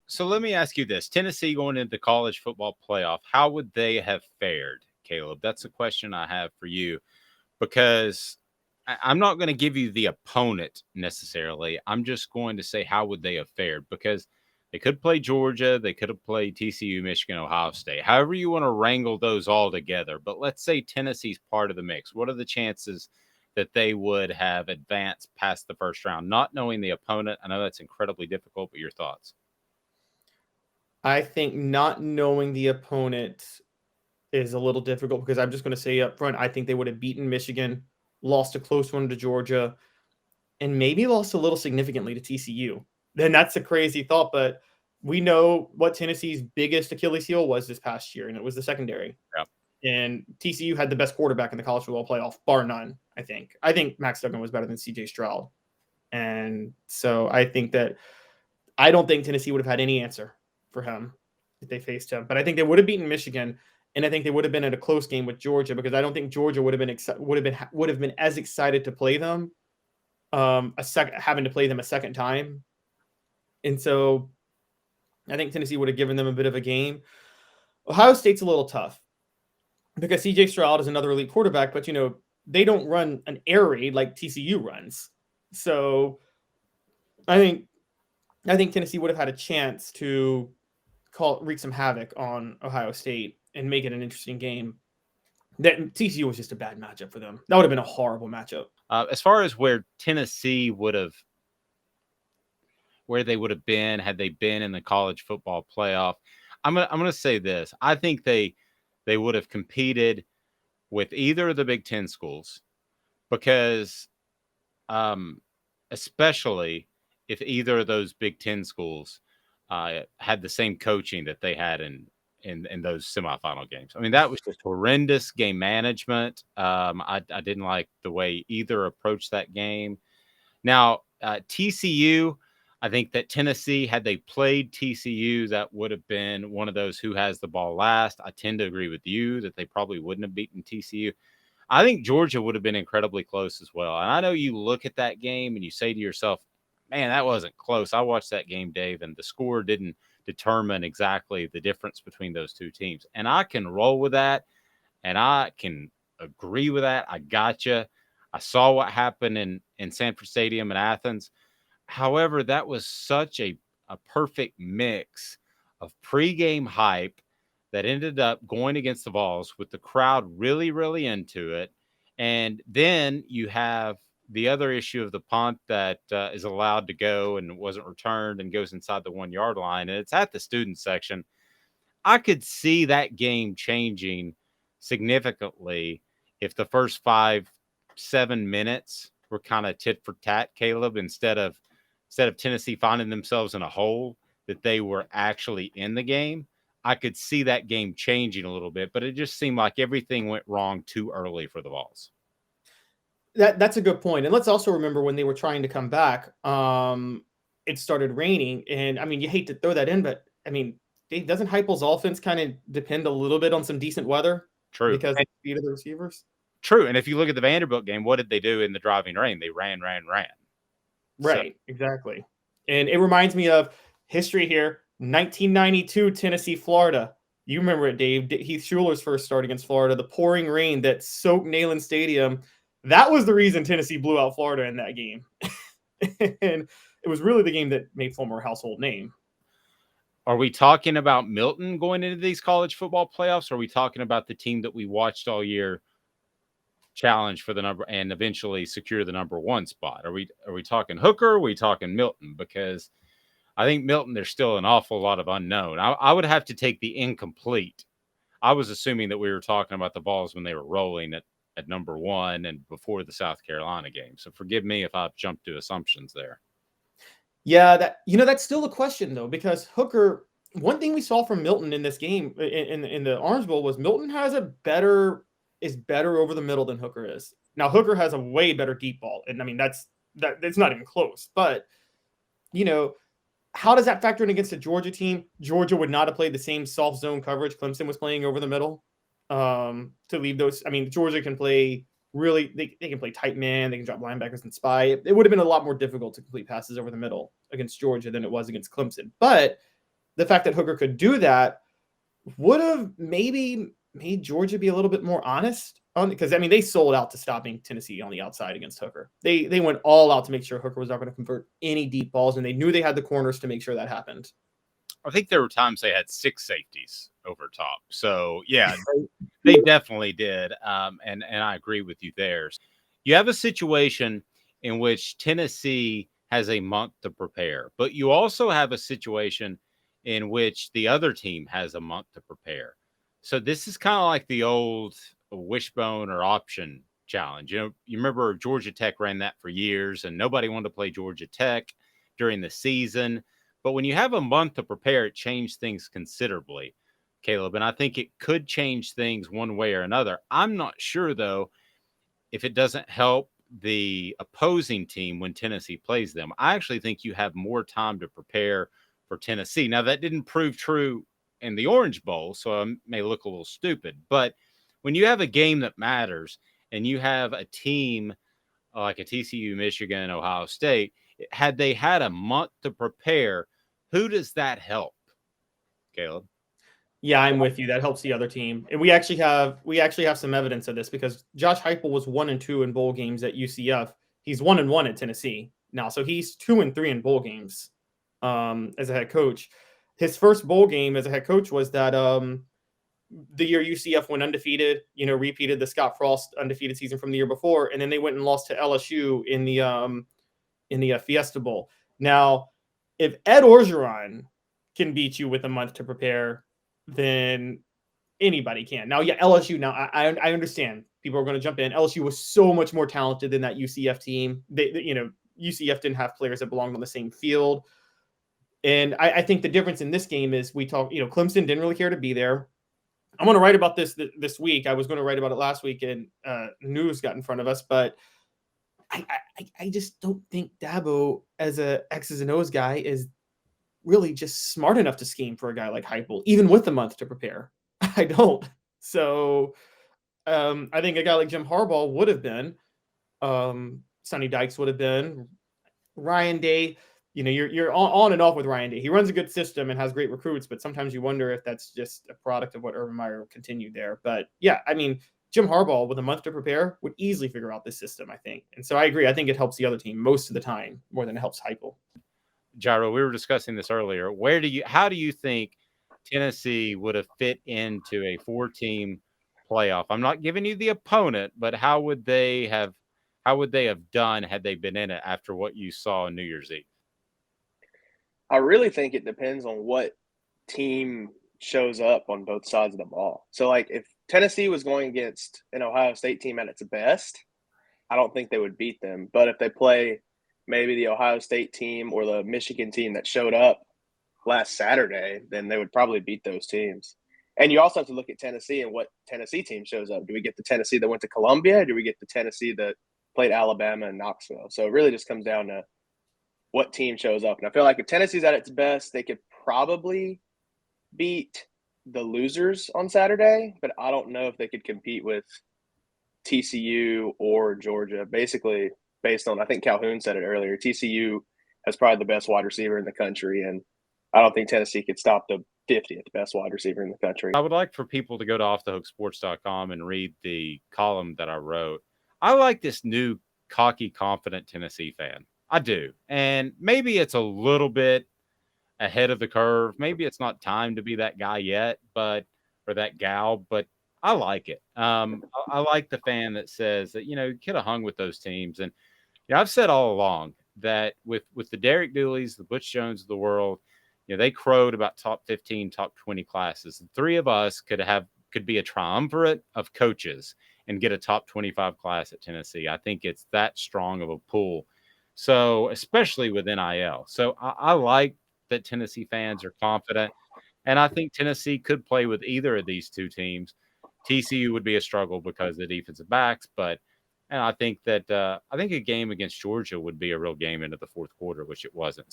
So let me ask you this: Tennessee going into the college football playoff, how would they have fared, Caleb? That's a question I have for you because I'm not going to give you the opponent necessarily. I'm just going to say how would they have fared because they could play Georgia, they could have played TCU, Michigan, Ohio State. However you want to wrangle those all together. But let's say Tennessee's part of the mix. What are the chances that they would have advanced past the first round, not knowing the opponent? I know that's incredibly difficult, but your thoughts? I think not knowing the opponent is a little difficult because I'm just going to say up front, I think they would have beaten Michigan, lost a close one to Georgia, and maybe lost a little significantly to TCU. Then that's a crazy thought, but we know what Tennessee's biggest Achilles heel was this past year, and it was the secondary. Yeah. And TCU had the best quarterback in the college football playoff, bar none, I think. I think Max Duggan was better than CJ Stroud. And so I don't think Tennessee would have had any answer for him if they faced him. But I think they would have beaten Michigan, and I think they would have been in a close game with Georgia because I don't think Georgia would have been as excited to play them having to play them a second time. And so I think Tennessee would have given them a bit of a game. Ohio State's a little tough because CJ Stroud is another elite quarterback, but they don't run an air raid like TCU runs. So I think Tennessee would have had a chance to wreak some havoc on Ohio State and make it an interesting game. That TCU was just a bad matchup for them. That would have been a horrible matchup. As far as where Tennessee where they would have been had they been in the college football playoff, I'm gonna say this: I think they would have competed with either of the Big Ten schools because, especially if either of those Big Ten schools had the same coaching that they had in those semifinal games. I mean, that was just horrendous game management. I didn't like the way either approached that game. Now, TCU, I think that Tennessee, had they played TCU, that would have been one of those who has the ball last. I tend to agree with you that they probably wouldn't have beaten TCU. I think Georgia would have been incredibly close as well. And I know you look at that game and you say to yourself, man, that wasn't close. I watched that game, Dave, and the score didn't determine exactly the difference between those two teams. And I can roll with that, and I can agree with that. I gotcha. I saw what happened in Sanford Stadium in Athens. However, that was such a perfect mix of pregame hype that ended up going against the Vols with the crowd really, really into it. And then you have the other issue of the punt that is allowed to go and wasn't returned and goes inside the 1 yard line. And it's at the student section. I could see that game changing significantly if the first 5-7 minutes were kind of tit for tat, Caleb, instead of Tennessee finding themselves in a hole, that they were actually in the game. I could see that game changing a little bit, but it just seemed like everything went wrong too early for the Vols. That's a good point. And let's also remember when they were trying to come back, it started raining. And I mean, you hate to throw that in, but I mean, doesn't Heupel's offense kind of depend a little bit on some decent weather? True. Because of the speed of the receivers? True. And if you look at the Vanderbilt game, what did they do in the driving rain? They ran. Right, exactly. And it reminds me of history here. 1992, Tennessee, Florida. You remember it, Dave. Heath Schuler's first start against Florida. The pouring rain that soaked Neyland Stadium. That was the reason Tennessee blew out Florida in that game. And it was really the game that made Fulmer a household name. Are we talking about Milton going into these college football playoffs? Or are we talking about the team that we watched all year challenge for the number and eventually secure the number one spot? Are we talking Hooker? Or are we talking Milton? Because I think Milton, there's still an awful lot of unknown. I would have to take the incomplete. I was assuming that we were talking about the Vols when they were rolling at number one and before the South Carolina game. So forgive me if I've jumped to assumptions there. Yeah, that's still a question though, because Hooker. One thing we saw from Milton in this game in the Orange Bowl was Milton is better over the middle than Hooker is. Now Hooker has a way better deep ball, and I mean that's not even close. But how does that factor in against a Georgia team? Georgia would not have played the same soft zone coverage Clemson was playing over the middle to leave those. I mean, Georgia can play really. They can play tight man. They can drop linebackers and spy. It would have been a lot more difficult to complete passes over the middle against Georgia than it was against Clemson. But the fact that Hooker could do that would have maybe made Georgia be a little bit more honest on, because I mean they sold out to stopping Tennessee on the outside against Hooker. They went all out to make sure Hooker was not going to convert any deep balls, and they knew they had the corners to make sure that happened. I think there were times they had 6 safeties over top. So yeah, they definitely did. And I agree with you there. You have a situation in which Tennessee has a month to prepare, but you also have a situation in which the other team has a month to prepare. So this is kind of like the old wishbone or option challenge. You know, you remember Georgia Tech ran that for years, and nobody wanted to play Georgia Tech during the season. But when you have a month to prepare, it changed things considerably, Caleb. And I think it could change things one way or another. I'm not sure, though, if it doesn't help the opposing team when Tennessee plays them. I actually think you have more time to prepare for Tennessee. Now, that didn't prove true in the Orange Bowl, so I may look a little stupid. But when you have a game that matters and you have a team like a TCU, Michigan, Ohio State, had they had a month to prepare, who does that help, Caleb? Yeah, I'm with you. That helps the other team. And we actually have some evidence of this because Josh Heupel was 1-2 in bowl games at UCF. He's 1-1 at Tennessee now, so he's 2-3 in bowl games as a head coach. His first bowl game as a head coach was that the year UCF went undefeated, repeated the Scott Frost undefeated season from the year before, and then they went and lost to LSU in the Fiesta Bowl. Now, if Ed Orgeron can beat you with a month to prepare, then anybody can. Now, yeah, LSU. Now, I understand people are going to jump in. LSU was so much more talented than that UCF team. UCF didn't have players that belonged on the same field, and I think the difference in this game is Clemson didn't really care to be there. I'm going to write about this week. I was going to write about it last week, and news got in front of us, but I just don't think Dabo, as a X's and O's guy, is really just smart enough to scheme for a guy like Heupel, even with a month to prepare. I don't. So I think a guy like Jim Harbaugh would have been. Sonny Dykes would have been. Ryan Day, you're on and off with Ryan Day. He runs a good system and has great recruits, but sometimes you wonder if that's just a product of what Urban Meyer continued there. But yeah, I mean, Jim Harbaugh with a month to prepare would easily figure out this system, I think. And so I agree. I think it helps the other team most of the time more than it helps Heupel. Jarreau, we were discussing this earlier. How do you think Tennessee would have fit into a 4-team playoff? I'm not giving you the opponent, but how would they have done had they been in it after what you saw on New Year's Eve? I really think it depends on what team shows up on both sides of the ball. So, like, if Tennessee was going against an Ohio State team at its best, I don't think they would beat them. But if they play maybe the Ohio State team or the Michigan team that showed up last Saturday, then they would probably beat those teams. And you also have to look at Tennessee and what Tennessee team shows up. Do we get the Tennessee that went to Columbia? Do we get the Tennessee that played Alabama and Knoxville? So it really just comes down to what team shows up. And I feel like if Tennessee's at its best, they could probably beat the losers on Saturday, but I don't know if they could compete with TCU or Georgia. Basically, based on, I think Calhoun said it earlier, TCU has probably the best wide receiver in the country, and I don't think Tennessee could stop the 50th best wide receiver in the country. I would like for people to go to offthehooksports.com and read the column that I wrote. I like this new cocky, confident Tennessee fan. I do. And maybe it's a little bit ahead of the curve. Maybe it's not time to be that guy yet, or that gal, but I like it. I like the fan that says that, you could have hung with those teams. And I've said all along that with the Derek Dooleys, the Butch Jones of the world, they crowed about top 15, top 20 classes. The three of us could be a triumvirate of coaches and get a top 25 class at Tennessee. I think it's that strong of a pool. So especially with NIL. So I like that Tennessee fans are confident. And I think Tennessee could play with either of these two teams. TCU would be a struggle because of the defensive backs, and I think that a game against Georgia would be a real game into the fourth quarter, which it wasn't.